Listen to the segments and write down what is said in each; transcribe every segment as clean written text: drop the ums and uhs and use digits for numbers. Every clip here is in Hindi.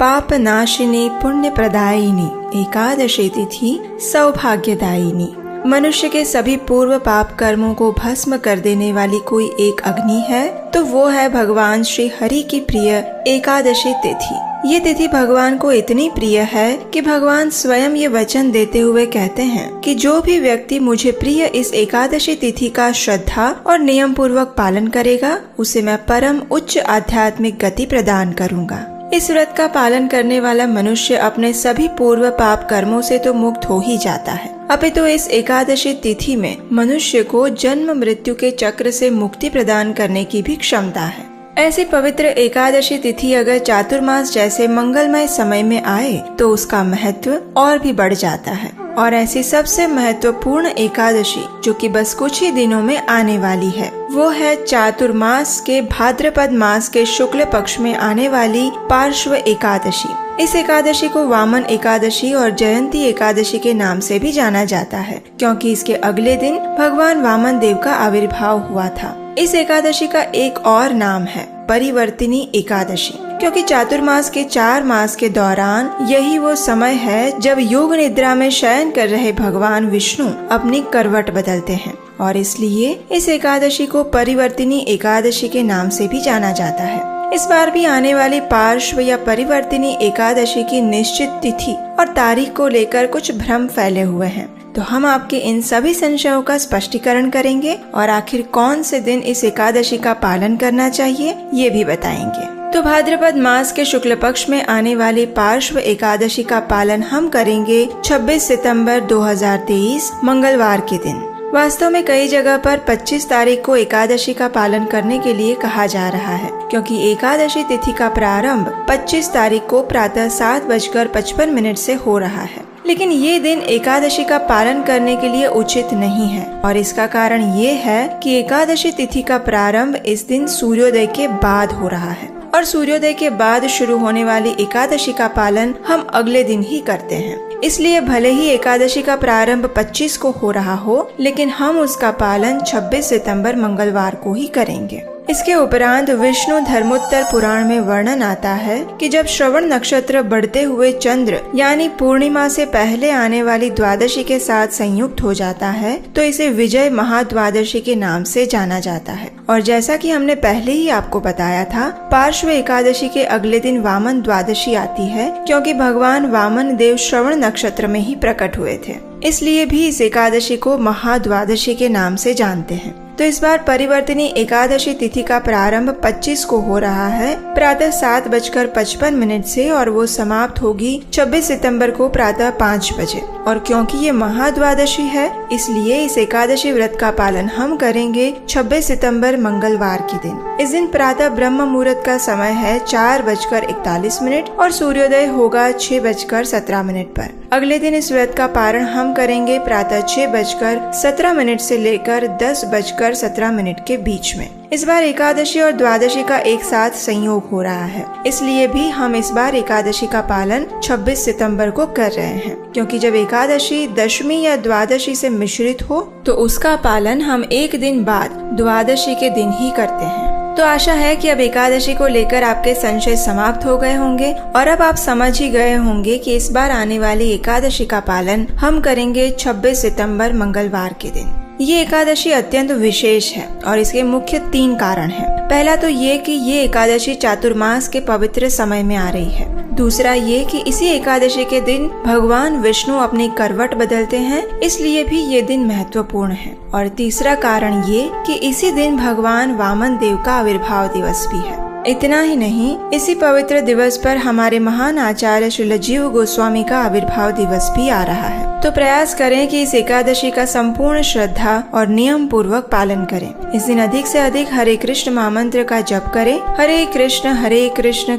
पाप नाशिनी पुण्य प्रदायिनी एकादशी तिथि सौभाग्यदायिनी। मनुष्य के सभी पूर्व पाप कर्मों को भस्म कर देने वाली कोई एक अग्नि है तो वो है भगवान श्री हरि की प्रिय एकादशी तिथि। ये तिथि भगवान को इतनी प्रिय है कि भगवान स्वयं ये वचन देते हुए कहते हैं कि जो भी व्यक्ति मुझे प्रिय इस एकादशी तिथि का श्रद्धा और नियम पूर्वक पालन करेगा उसे मैं परम उच्च आध्यात्मिक गति प्रदान करूँगा। इस व्रत का पालन करने वाला मनुष्य अपने सभी पूर्व पाप कर्मों से तो मुक्त हो ही जाता है, अपितु इस एकादशी तिथि में मनुष्य को जन्म मृत्यु के चक्र से मुक्ति प्रदान करने की भी क्षमता है। ऐसी पवित्र एकादशी तिथि अगर चातुर्मास जैसे मंगलमय समय में आए तो उसका महत्व और भी बढ़ जाता है। और ऐसी सबसे महत्वपूर्ण एकादशी जो कि बस कुछ ही दिनों में आने वाली है वो है चातुर्मास के भाद्रपद मास के शुक्ल पक्ष में आने वाली पार्श्व एकादशी। इस एकादशी को वामन एकादशी और जयंती एकादशी के नाम से भी जाना जाता है क्योंकि इसके अगले दिन भगवान वामन देव का आविर्भाव हुआ था। इस एकादशी का एक और नाम है परिवर्तिनी एकादशी क्योंकि चातुर्मास के 4 मास के दौरान यही वो समय है जब योग निद्रा में शयन कर रहे भगवान विष्णु अपनी करवट बदलते हैं और इसलिए इस एकादशी को परिवर्तिनी एकादशी के नाम से भी जाना जाता है। इस बार भी आने वाली पार्श्व या परिवर्तिनी एकादशी की निश्चित तिथि और तारीख को लेकर कुछ भ्रम फैले हुए हैं, तो हम आपके इन सभी संशयों का स्पष्टीकरण करेंगे और आखिर कौन से दिन इस एकादशी का पालन करना चाहिए ये भी बताएंगे। तो भाद्रपद मास के शुक्ल पक्ष में आने वाली पार्श्व एकादशी का पालन हम करेंगे 26 सितंबर 2023 मंगलवार के दिन। वास्तव में कई जगह पर 25 तारीख को एकादशी का पालन करने के लिए कहा जा रहा है क्योंकि एकादशी तिथि का प्रारंभ 25 तारीख को प्रातः 7:55 से हो रहा है। लेकिन ये दिन एकादशी का पालन करने के लिए उचित नहीं है और इसका कारण ये है कि एकादशी तिथि का प्रारंभ इस दिन सूर्योदय के बाद हो रहा है और सूर्योदय के बाद शुरू होने वाली एकादशी का पालन हम अगले दिन ही करते हैं। इसलिए भले ही एकादशी का प्रारंभ 25 को हो रहा हो लेकिन हम उसका पालन 26 सितंबर मंगलवार को ही करेंगे। इसके उपरांत विष्णु धर्मोत्तर पुराण में वर्णन आता है कि जब श्रवण नक्षत्र बढ़ते हुए चंद्र यानी पूर्णिमा से पहले आने वाली द्वादशी के साथ संयुक्त हो जाता है तो इसे विजय महाद्वादशी के नाम से जाना जाता है। और जैसा कि हमने पहले ही आपको बताया था, पार्श्व एकादशी के अगले दिन वामन द्वादशी आती है क्योंकि भगवान वामन देव श्रवण नक्षत्र में ही प्रकट हुए थे, इसलिए भी इस एकादशी को महाद्वादशी के नाम से जानते हैं। तो इस बार परिवर्तिनी एकादशी तिथि का प्रारंभ 25 को हो रहा है प्रातः 7:55 से और वो समाप्त होगी 26 सितंबर को प्रातः 5 बजे। और क्योंकि ये महाद्वादशी है इसलिए इस एकादशी व्रत का पालन हम करेंगे 26 सितंबर मंगलवार के दिन। इस दिन प्रातः ब्रह्म मुहूर्त का समय है 4:41 और सूर्योदय होगा 6:17 पर। अगले दिन इस व्रत का पारण हम करेंगे प्रातः 6:17 से लेकर 10:17 के बीच में। इस बार एकादशी और द्वादशी का एक साथ संयोग हो रहा है, इसलिए भी हम इस बार एकादशी का पालन 26 सितंबर को कर रहे हैं क्योंकि जब एकादशी दशमी या द्वादशी से मिश्रित हो तो उसका पालन हम एक दिन बाद द्वादशी के दिन ही करते हैं। तो आशा है कि अब एकादशी को लेकर आपके संशय समाप्त हो गए होंगे और अब आप समझ ही गए होंगे कि इस बार आने वाली एकादशी का पालन हम करेंगे 26 सितंबर मंगलवार के दिन। ये एकादशी अत्यंत विशेष है और इसके मुख्य 3 कारण हैं। पहला तो ये कि ये एकादशी चातुर्मास के पवित्र समय में आ रही है। दूसरा ये कि इसी एकादशी के दिन भगवान विष्णु अपनी करवट बदलते हैं, इसलिए भी ये दिन महत्वपूर्ण है। और तीसरा कारण ये कि इसी दिन भगवान वामन देव का आविर्भाव दिवस भी है। इतना ही नहीं, इसी पवित्र दिवस पर हमारे महान आचार्य श्री जीव गोस्वामी का आविर्भाव दिवस भी आ रहा है। तो प्रयास करें कि इस एकादशी का संपूर्ण श्रद्धा और नियम पूर्वक पालन करें। इस दिन अधिक से अधिक हरे कृष्ण महामंत्र का जप करें। हरे कृष्ण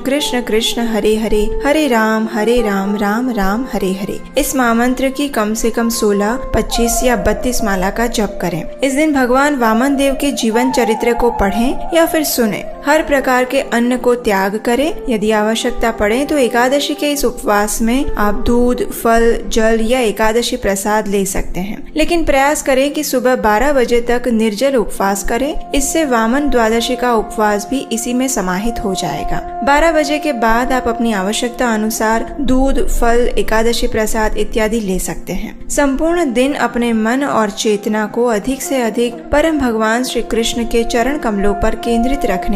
कृष्ण कृष्ण हरे हरे, हरे राम राम राम हरे हरे। इस महामंत्र की कम से कम 16, 25 या 32 माला का जप करें। इस दिन भगवान वामन देव के जीवन चरित्र को पढ़ें या फिर सुने। हर प्रकार के अन्न को त्याग करें। यदि आवश्यकता पड़े तो एकादशी के इस उपवास में आप दूध, फल, जल या एकादशी प्रसाद ले सकते हैं, लेकिन प्रयास करें कि सुबह 12 बजे तक निर्जल उपवास करें। इससे वामन द्वादशी का उपवास भी इसी में समाहित हो जाएगा। 12 बजे के बाद आप अपनी आवश्यकता अनुसार दूध, फल, एकादशी प्रसाद इत्यादि ले सकते हैं। संपूर्ण दिन अपने मन और चेतना को अधिक से अधिक परम भगवान श्री कृष्ण के चरण कमलों पर केंद्रित रखने